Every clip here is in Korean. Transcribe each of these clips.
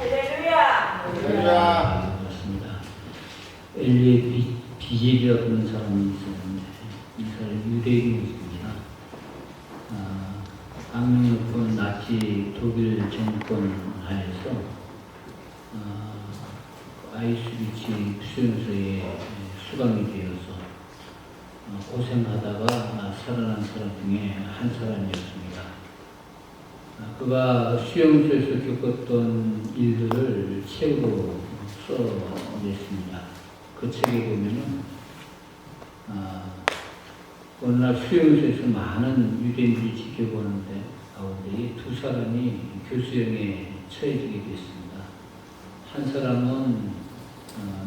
할렐루야. 맞습니다. 엘리의 비젤이라고 하는 사람이 있었는데 이 사람이 유대인이었습니다. 악명 높은 나치 독일 정권 하에서 아이슈비츠 수용소에 수감이 되어서 고생하다가 살아난 사람 중에 한 사람이었습니다. 그가 수용소에서 겪었던 일들을 책으로 써냈습니다. 그 책에 보면은 어느 날 수용소에서 많은 유대인들이 지켜보는데 가운데 이 두 사람이 교수형에 처해지게 됐습니다. 한 사람은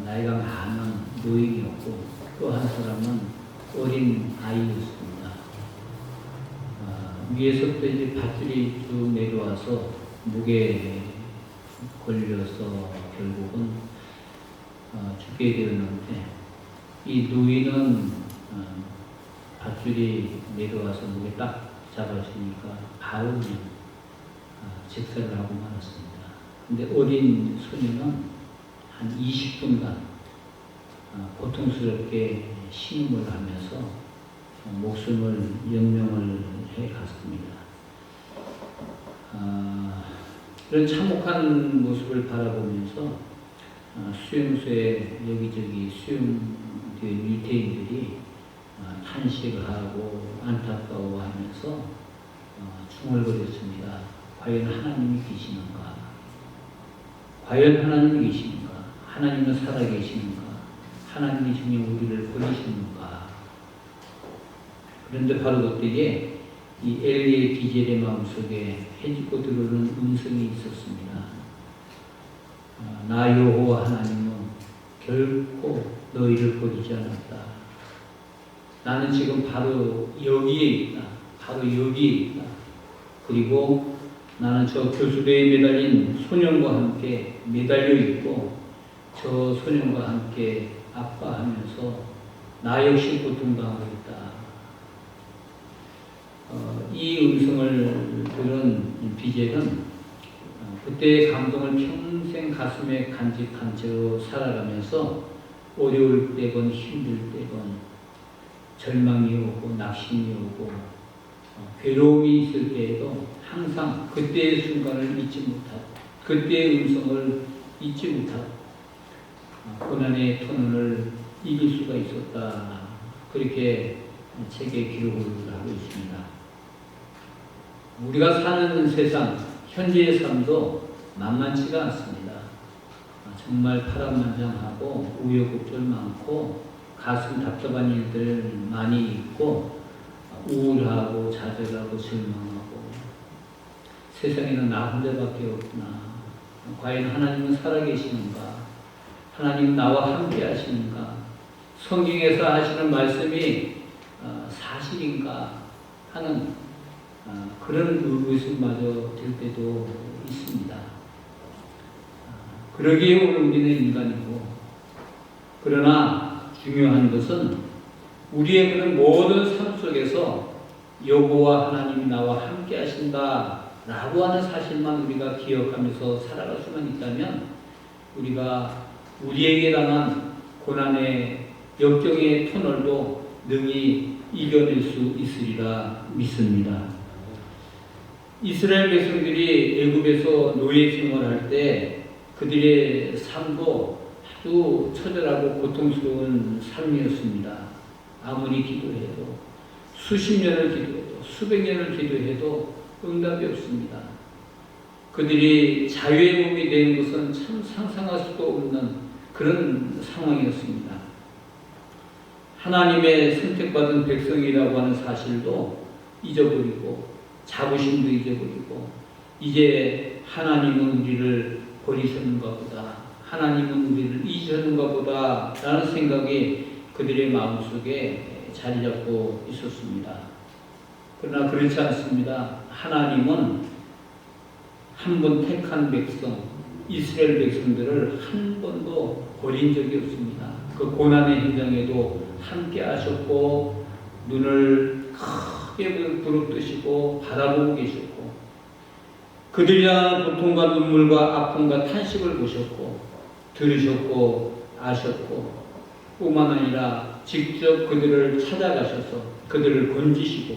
나이가 많은 노인이었고 또 한 사람은 어린 아이였습니다. 위에서부터 이제 밧줄이 쭉 내려와서 목에 걸려서 결국은 죽게 되었는데 이 노인은 밧줄이 내려와서 목에 딱 잡아주니까 바로 직사를 하고 말았습니다. 근데 어린 소녀는 한 20분간 고통스럽게 신음을 하면서 목숨을 연명을 해 갔습니다. 이런 참혹한 모습을 바라보면서 수용소에 여기저기 수용된 유대인들이 탄식을 하고 안타까워하면서 중얼거렸습니다. 과연 하나님이 계시는가? 과연 하나님이 계시는가? 하나님은 살아계시는가? 하나님이 정말 우리를 버리시는가? 그런데 바로 그때에 이 엘리의 비젤의 마음속에 해집고 들어오는 음성이 있었습니다. 나 여호와 하나님은 결코 너희를 버리지 않았다. 나는 지금 바로 여기에 있다. 바로 여기에 있다. 그리고 나는 저 교수대에 매달린 소년과 함께 매달려 있고 저 소년과 함께 아파하면서 나 역시 고통당하고 있다. 이 음성을 들은 비젤은 그때의 감동을 평생 가슴에 간직한 채로 살아가면서 어려울 때건 힘들 때건 절망이 오고 낙심이 오고 괴로움이 있을 때에도 항상 그때의 순간을 잊지 못하고 그때의 음성을 잊지 못하고 고난의 터널을 이길 수가 있었다. 그렇게 책에 기록을 하고 있습니다. 우리가 사는 세상, 현재의 삶도 만만치가 않습니다. 정말 파란만장하고 우여곡절 많고 가슴 답답한 일들 많이 있고 우울하고 좌절하고 절망하고 세상에는 나 혼자밖에 없구나. 과연 하나님은 살아계시는가? 하나님 나와 함께 하시는가? 성경에서 하시는 말씀이 사실인가 하는 그런 의구심마저 들 때도 있습니다. 그러기에 오늘 우리는 인간이고 그러나 중요한 것은 우리의 그런 모든 삶 속에서 여호와 하나님이 나와 함께 하신다 라고 하는 사실만 우리가 기억하면서 살아갈 수만 있다면 우리가 우리에게 당한 고난의 역경의 터널도 능히 이겨낼 수 있으리라 믿습니다. 이스라엘 백성들이 애굽에서 노예 생활할 때 그들의 삶도 아주 처절하고 고통스러운 삶이었습니다. 아무리 기도해도 수십 년을 기도해도 수백 년을 기도해도 응답이 없습니다. 그들이 자유의 몸이 되는 것은 참 상상할 수도 없는 그런 상황이었습니다. 하나님의 선택받은 백성이라고 하는 사실도 잊어버리고 자부심도 잊어버리고 이제 하나님은 우리를 버리셨는가 보다, 하나님은 우리를 잊으셨는가 보다 라는 생각이 그들의 마음속에 자리 잡고 있었습니다. 그러나 그렇지 않습니다. 하나님은 한 번 택한 백성, 이스라엘 백성들을 한 번도 버린 적이 없습니다. 그 고난의 현장에도 함께 하셨고 눈을 크게 부릅뜨시고 바라보고 계셨고 그들이 당하는 고통과 눈물과 아픔과 탄식을 보셨고 들으셨고 아셨고 뿐만 아니라 직접 그들을 찾아가셔서 그들을 건지시고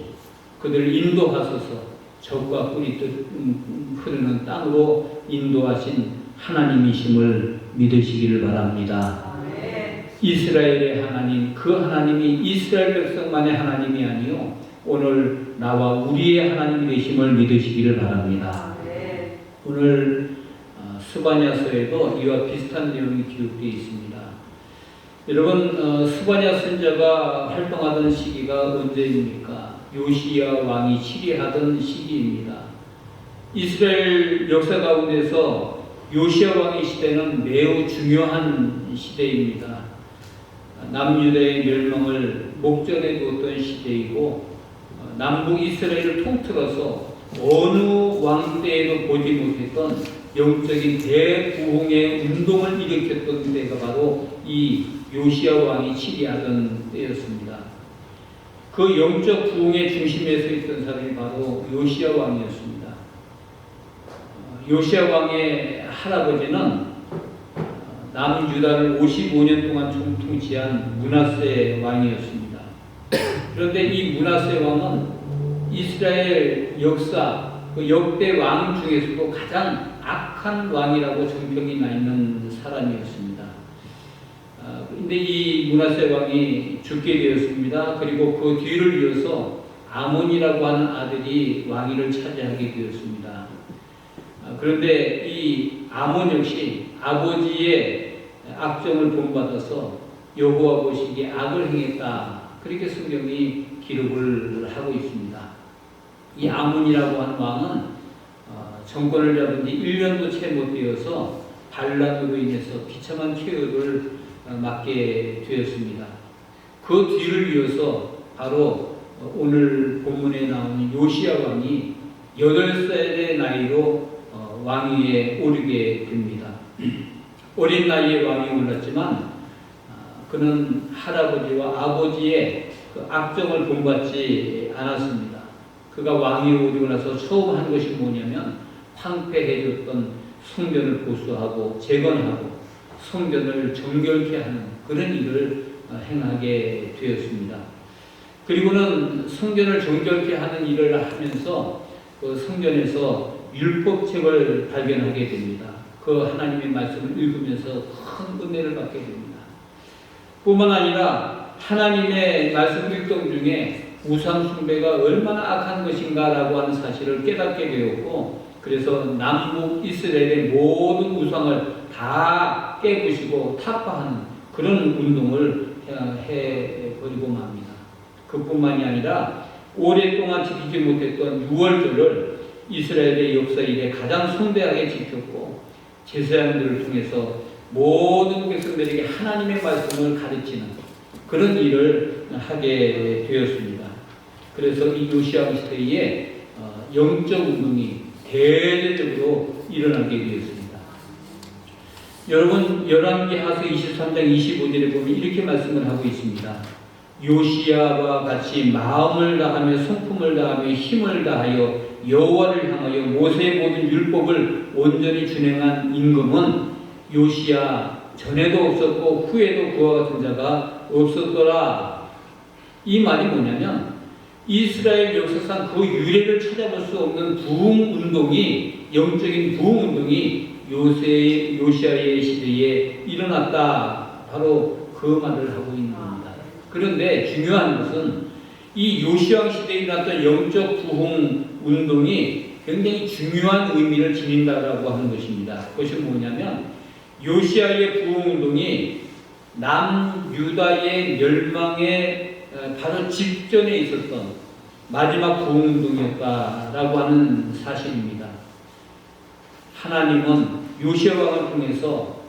그들을 인도하셔서 적과 꿀이 흐르는 땅으로 인도하신 하나님이심을 믿으시기를 바랍니다. 이스라엘의 하나님, 그 하나님이 이스라엘 백성만의 하나님이 아니요 오늘 나와 우리의 하나님이 되심을 믿으시기를 바랍니다. 오늘 스바냐서에도 이와 비슷한 내용이 기록되어 있습니다. 여러분, 스바냐 선자가 활동하던 시기가 언제입니까? 요시야 왕이 치리하던 시기입니다. 이스라엘 역사 가운데서 요시야 왕의 시대는 매우 중요한 시대입니다. 남유다의 멸망을 목전에 두었던 시대이고 남북 이스라엘을 통틀어서 어느 왕 때에도 보지 못했던 영적인 대부흥의 운동을 일으켰던 때가 바로 이 요시야 왕이 치리하던 때였습니다. 그 영적 부흥의 중심에 서 있던 사람이 바로 요시야 왕이었습니다. 요시야 왕의 할아버지는 남유다를 55년 동안 통치한 므낫세 왕이었습니다. 그런데 이 므낫세 왕은 이스라엘 역사 그 역대 왕 중에서도 가장 악한 왕이라고 정평이 나 있는 사람이었습니다. 그런데 이 므낫세 왕이 죽게 되었습니다. 그리고 그 뒤를 이어서 아몬이라고 하는 아들이 왕위를 차지하게 되었습니다. 그런데 이 아몬 역시 아버지의 악정을 본받아서 여호와 보시기에 악을 행했다. 그렇게 성경이 기록을 하고 있습니다. 이 아몬이라고 하는 왕은 정권을 잡은 지 1년도 채 못 되어서 반란으로 인해서 비참한 쾌유를 맞게 되었습니다. 그 뒤를 이어서 바로 오늘 본문에 나오는 요시야 왕이 8살의 나이로 왕위에 오르게 됩니다. 어린 나이에 왕이 올랐지만 그는 할아버지와 아버지의 그 악정을 본받지 않았습니다. 그가 왕위에 오르고 나서 처음 한 것이 뭐냐면 황폐해졌던 성전을 보수하고 재건하고 성전을 정결케 하는 그런 일을 행하게 되었습니다. 그리고는 성전을 정결케 하는 일을 하면서 그 성전에서 율법책을 발견하게 됩니다. 그 하나님의 말씀을 읽으면서 큰 은혜를 받게 됩니다. 뿐만 아니라 하나님의 말씀 읽던 중에 우상 숭배가 얼마나 악한 것인가라고 하는 사실을 깨닫게 되었고 그래서 남북 이스라엘의 모든 우상을 다 깨부시고 타파하는 그런 운동을 해버리고 맙니다. 그뿐만이 아니라 오랫동안 지키지 못했던 6월절을 이스라엘의 역사 이래 가장 성대하게 지켰고 제사장들을 통해서 모든 백성들에게 하나님의 말씀을 가르치는 그런 일을 하게 되었습니다. 그래서 이 요시야 시대에 영적 운동이 대대적으로 일어나게 되었습니다. 여러분 열왕기하서 23장 25절에 보면 이렇게 말씀을 하고 있습니다. 요시야와 같이 마음을 다하며 성품을 다하며 힘을 다하여 여호와를 향하여 모세의 모든 율법을 온전히 준행한 임금은 요시야 전에도 없었고 후에도 그와 같은 자가 없었더라. 이 말이 뭐냐면 이스라엘 역사상 그 유래를 찾아볼 수 없는 부흥 운동이 영적인 부흥 운동이 요시야의 시대에 일어났다. 바로 그 말을 하고 있는 겁니다. 그런데 중요한 것은 이 요시야 시대에 일어났던 영적 부흥 운동이 굉장히 중요한 의미를 지닌다라고 하는 것입니다. 그것이 뭐냐면 요시야의 부흥 운동이 남유다의 멸망의 바로 직전에 있었던 마지막 부흥 운동이었다라고 하는 사실입니다. 하나님은 요시야 왕을 통해서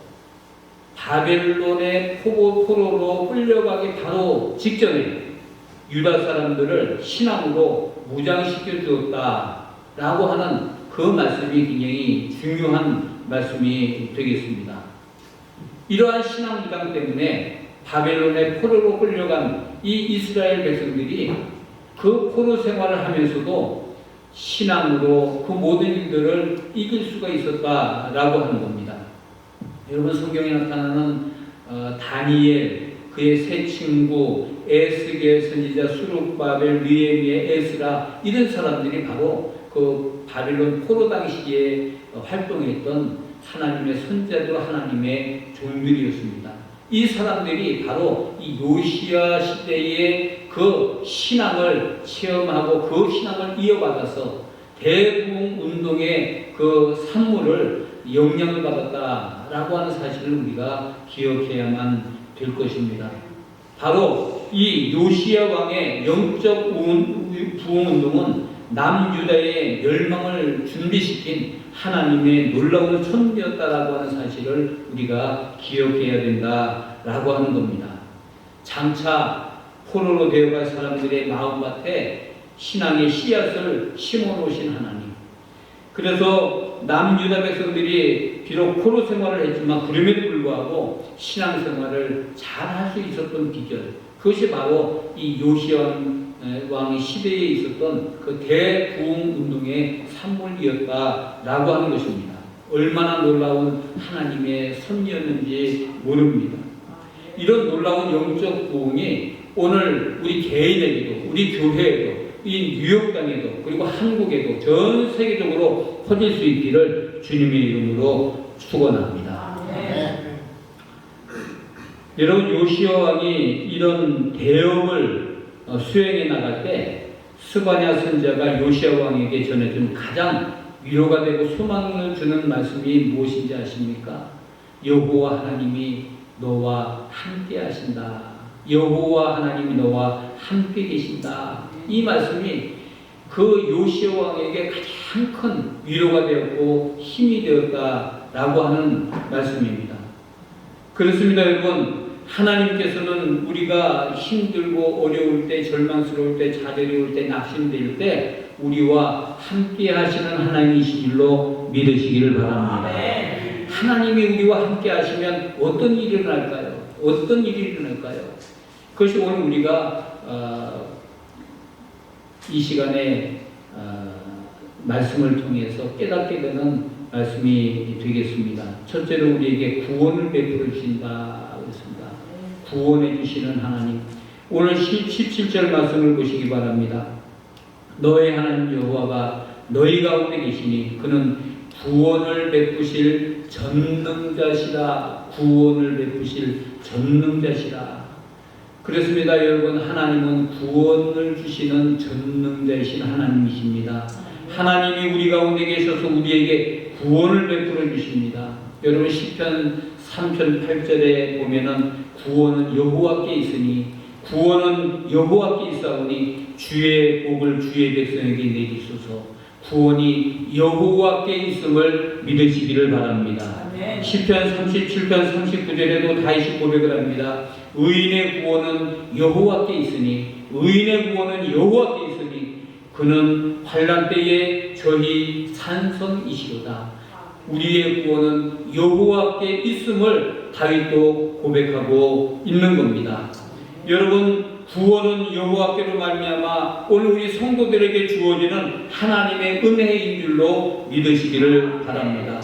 바벨론의 포로로 끌려가기 바로 직전에 유다 사람들을 신앙으로 무장시켜 주었다라고 하는 그 말씀이 굉장히 중요한 말씀이 되겠습니다. 이러한 신앙 무장 때문에 바벨론의 포로로 끌려간 이 이스라엘 백성들이 그 포로 생활을 하면서도 신앙으로 그 모든 일들을 이길 수가 있었다라고 하는 겁니다. 여러분 성경에 나타나는 다니엘, 그의 세 친구, 에스겔 선지자, 수룹바벨, 느헤미야, 에스라 이런 사람들이 바로 그 바빌론 포로 당시에 활동했던 하나님의 선자들, 하나님의 종들이었습니다. 이 사람들이 바로 이 요시야 시대의 그 신앙을 체험하고 그 신앙을 이어받아서 대부흥 운동의 그 산물을 영향을 받았다라고 하는 사실을 우리가 기억해야만 될 것입니다. 바로 이 요시야 왕의 영적 부흥 운동은 남유다의 멸망을 준비시킨 하나님의 놀라운 선대였다라고 하는 사실을 우리가 기억해야 된다라고 하는 겁니다. 장차 포로로 되어갈 사람들의 마음밭에 신앙의 씨앗을 심어놓으신 하나님. 그래서 남유다 백성들이 비록 포로 생활을 했지만 그럼에도 불구하고 신앙 생활을 잘 할 수 있었던 비결, 그것이 바로 이 요시야 왕의 시대에 있었던 그 대부흥 운동의 산물이었다라고 하는 것입니다. 얼마나 놀라운 하나님의 섭리였는지 모릅니다. 이런 놀라운 영적 부흥이 오늘 우리 개인에게도, 우리 교회에도, 이 뉴욕 땅에도, 그리고 한국에도 전 세계적으로 퍼질 수 있기를 주님의 이름으로 축원합니다. 여러분, 요시야 왕이 이런 대업을 수행해 나갈 때 스바냐 선자가 요시야 왕에게 전해준 가장 위로가 되고 소망을 주는 말씀이 무엇인지 아십니까? 여호와 하나님이 너와 함께 하신다. 여호와 하나님이 너와 함께 계신다. 이 말씀이 그 요시야 왕에게 가장 큰 위로가 되었고 힘이 되었다라고 하는 말씀입니다. 그렇습니다, 여러분. 하나님께서는 우리가 힘들고 어려울 때, 절망스러울 때, 좌절이 때, 낙심될 때 우리와 함께 하시는 하나님이신 줄로 믿으시기를 바랍니다. 하나님이 우리와 함께 하시면 어떤 일이 일어날까요? 어떤 일이 일어날까요? 그것이 오늘 우리가 이 시간에 말씀을 통해서 깨닫게 되는 말씀이 되겠습니다. 첫째로 우리에게 구원을 베풀어 주신다 그랬습니다. 구원해 주시는 하나님. 오늘 17절 말씀을 보시기 바랍니다. 너의 하나님 여호와가 너희 가운데 계시니 그는 구원을 베푸실 전능자시라. 구원을 베푸실 전능자시라. 그렇습니다, 여러분. 하나님은 구원을 주시는 전능자이신 하나님이십니다. 하나님이 우리 가운데 계셔서 우리에게 구원을 베풀어 주십니다. 여러분, 시편 3편 8절에 보면은 구원은 여호와께 있으니 구원은 여호와께 있사오니 주의 복을 주의 백성에게 내리소서. 구원이 여호와께 있음을 믿으시기를 바랍니다. 시편 37편 39절에도 다시 고백을 합니다. 의인의 구원은 여호와께 있으니 의인의 구원은 여호와께 있으니 그는 환난 때에 저희 산성이시로다. 우리의 구원은 여호와께 있음을 다윗도 고백하고 있는 겁니다. 여러분, 구원은 여호와께로 말미암아 오늘 우리 성도들에게 주어지는 하나님의 은혜인 줄로 믿으시기를 바랍니다.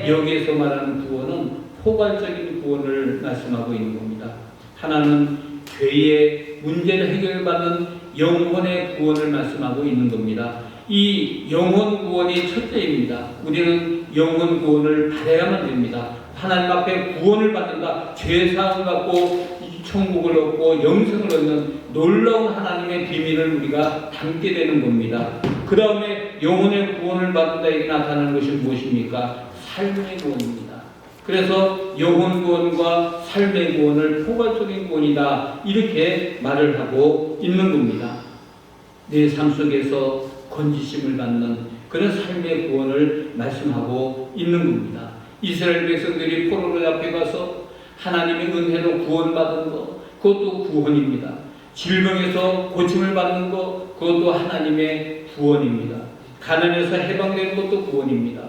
여기에서 말하는 구원은 포괄적인 구원을 말씀하고 있는 겁니다. 하나는 죄의 문제를 해결받는 영혼의 구원을 말씀하고 있는 겁니다. 이 영혼 구원이 첫째입니다. 우리는 영혼 구원을 받아야만 됩니다. 하나님 앞에 구원을 받는다. 죄사함을 받고 천국을 얻고 영생을 얻는 놀라운 하나님의 비밀을 우리가 담게 되는 겁니다. 그 다음에 영혼의 구원을 받는다에게 나타나는 것이 무엇입니까? 삶의 구원입니다. 그래서 영혼 구원과 삶의 구원을 포괄적인 구원이다, 이렇게 말을 하고 있는 겁니다. 내 삶 속에서 건지심을 받는 그런 삶의 구원을 말씀하고 있는 겁니다. 이스라엘 백성들이 포로로 잡혀가서 하나님의 은혜로 구원받은 것, 그것도 구원입니다. 질병에서 고침을 받는 것, 그것도 하나님의 구원입니다. 가난에서 해방되는 것도 구원입니다.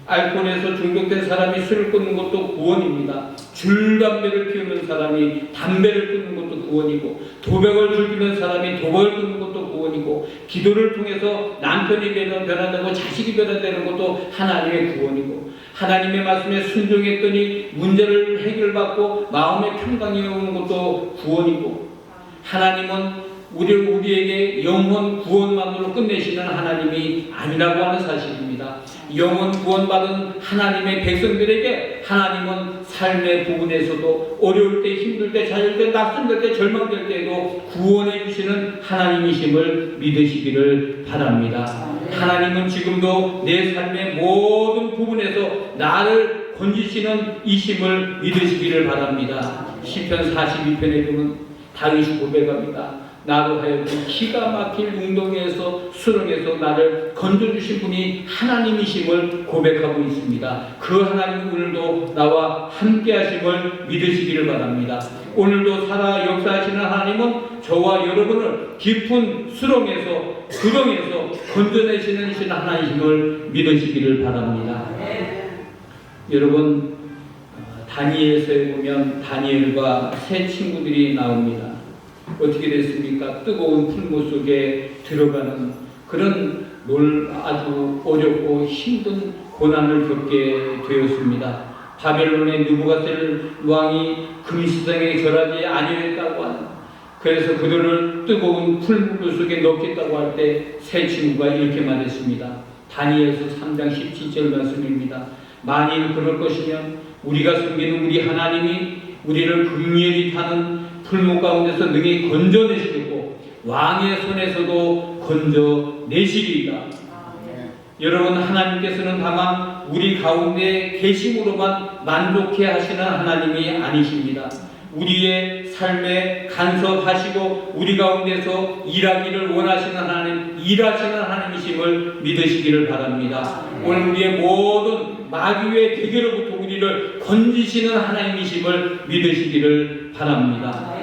알코올에서 중독된 사람이 술을 끊는 것도 구원입니다. 줄담배를 피우는 사람이 담배를 끊는 것도 구원이고, 도박을 즐기는 사람이 도박을 끊는 것도 구원이고, 기도를 통해서 남편이 변화되고 자식이 변화되는 것도 하나님의 구원이고, 하나님의 말씀에 순종했더니 문제를 해결받고 마음의 평강이 오는 것도 구원이고, 하나님은 우리에게 영혼 구원만으로 끝내시는 하나님이 아니라고 하는 사실입니다. 영혼 구원받은 하나님의 백성들에게 하나님은 삶의 부분에서도 어려울 때, 힘들 때, 자유할 때, 낙심될 때, 절망될 때에도 구원해 주시는 하나님이심을 믿으시기를 바랍니다. 하나님은 지금도 내 삶의 모든 부분에서 나를 건지시는 이심을 믿으시기를 바랍니다. 시편 42편에 보면 다윗이 고백합니다. 나로 하여금 기가 막힐 웅덩이에서 수렁에서 나를 건져주신 분이 하나님이심을 고백하고 있습니다. 그 하나님 오늘도 나와 함께 하심을 믿으시기를 바랍니다. 오늘도 살아 역사하시는 하나님은 저와 여러분을 깊은 수렁에서 구덩에서 건져내시는 하나님이심을 믿으시기를 바랍니다. 여러분, 다니엘서에 보면 다니엘과 세 친구들이 나옵니다. 어떻게 됐습니까? 뜨거운 풀무 속에 들어가는 그런 아주 어렵고 힘든 고난을 겪게 되었습니다. 바벨론의 느부갓네살 왕이 금시장에 절하지 아니했다고 하는, 그래서 그들을 뜨거운 풀무 속에 넣겠다고 할 때 세 친구가 이렇게 말했습니다. 다니엘서 3장 17절 말씀입니다. 만일 그럴 것이면 우리가 섬기는 우리 하나님이 우리를 극렬히 타는 풀무 가운데서 능히 건져내시고 왕의 손에서도 건져내시리이다. 여러분, 하나님께서는 다만 우리 가운데 계심으로만 만족해 하시는 하나님이 아니십니다. 우리의 삶에 간섭하시고 우리 가운데서 일하기를 원하시는 하나님, 일하시는 하나님이심을 믿으시기를 바랍니다. 오늘 우리의 모든 마귀의 대결로부터 우리를 건지시는 하나님이심을 믿으시기를 바랍니다.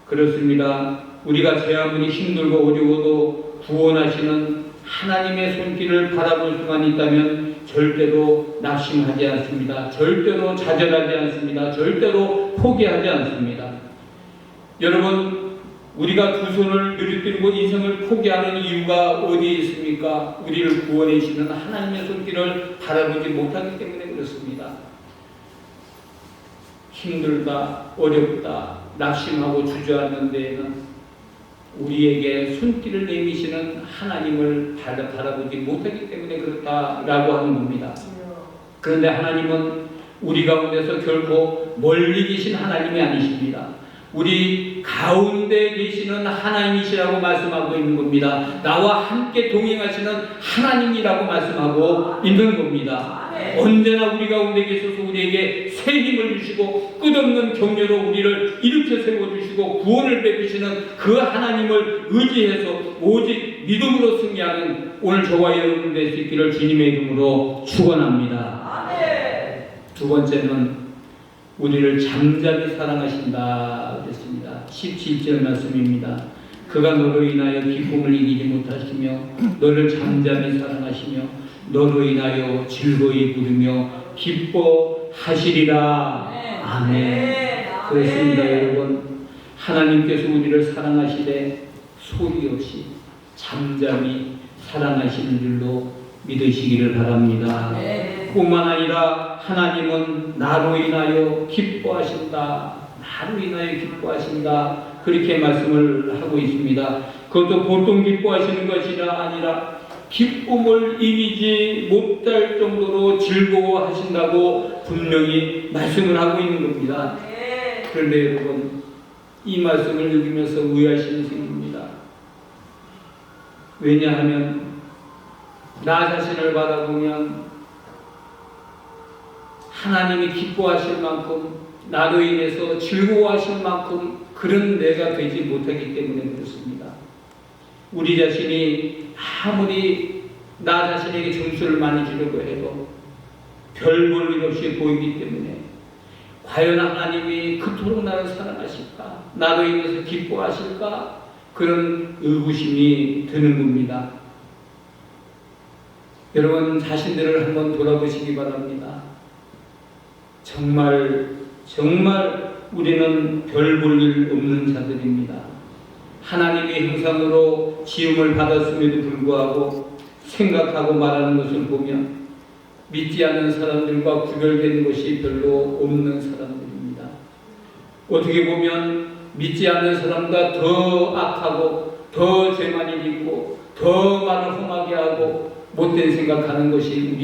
그렇습니다. 우리가 제 아무리 힘들고 어려워도 구원하시는 하나님의 손길을 바라볼 수만 있다면 절대로 낙심하지 않습니다. 절대로 좌절하지 않습니다. 절대로 포기하지 않습니다. 여러분, 우리가 두 손을 늘어뜨리고 인생을 포기하는 이유가 어디에 있습니까? 우리를 구원해 주시는 하나님의 손길을 바라보지 못하기 때문에 그렇습니다. 힘들다, 어렵다, 낙심하고 주저하는 데에는 우리에게 손길을 내미시는 하나님을 바라보지 못하기 때문에 그렇다라고 하는 겁니다. 그런데 하나님은 우리 가운데서 결코 멀리 계신 하나님이 아니십니다. 우리 가운데 계시는 하나님이시라고 말씀하고 있는 겁니다. 나와 함께 동행하시는 하나님이라고 말씀하고 있는 겁니다. 언제나 우리 가운데 계셔서 우리에게 새 힘을 주시고 끝없는 격려로 우리를 일으켜 세워주시고 구원을 베푸시는 그 하나님을 의지해서 오직 믿음으로 승리하는 오늘 저와 여러분 될 수 있기를 주님의 이름으로 축원합니다. 두 번째는 우리를 잠잠히 사랑하신다 그랬습니다. 17절 말씀입니다. 그가 너로 인하여 기쁨을 이기지 못하시며 너를 잠잠히 사랑하시며 너로 인하여 즐거이 부르며 기뻐하시리라. 아멘. 그렇습니다. 여러분, 하나님께서 우리를 사랑하시되 소리 없이 잠잠히 사랑하시는 줄로 믿으시기를 바랍니다. 뿐만 아니라 하나님은 나로 인하여 기뻐하신다. 나로 인하여 기뻐하신다. 그렇게 말씀을 하고 있습니다. 그것도 보통 기뻐하시는 것이 아니라 기쁨을 이기지 못할 정도로 즐거워하신다고 분명히 말씀을 하고 있는 겁니다. 그런데 여러분, 이 말씀을 읽으면서 의아심이 생깁니다. 왜냐하면 나 자신을 바라보면 하나님이 기뻐하실 만큼 나로 인해서 즐거워하실 만큼 그런 내가 되지 못하기 때문에 그렇습니다. 우리 자신이 아무리 나 자신에게 점수를 많이 주려고 해도 별 볼 일 없이 보이기 때문에 과연 하나님이 그토록 나를 사랑하실까? 나로 인해서 기뻐하실까? 그런 의구심이 드는 겁니다. 여러분 자신들을 한번 돌아보시기 바랍니다. 정말 우리는 별 볼 일 없는 자들입니다. 하나님의 형상으로 지음을 받았음에도 불구하고 생각하고 말하는 것을 보면 믿지 않는 사람들과 구별된 것이 별로 없는 사람들입니다. 어떻게 보면 믿지 않는 사람과 더 악하고 더 죄 많이 짓고 더 말을 험하게 하고 못된 생각하는 것이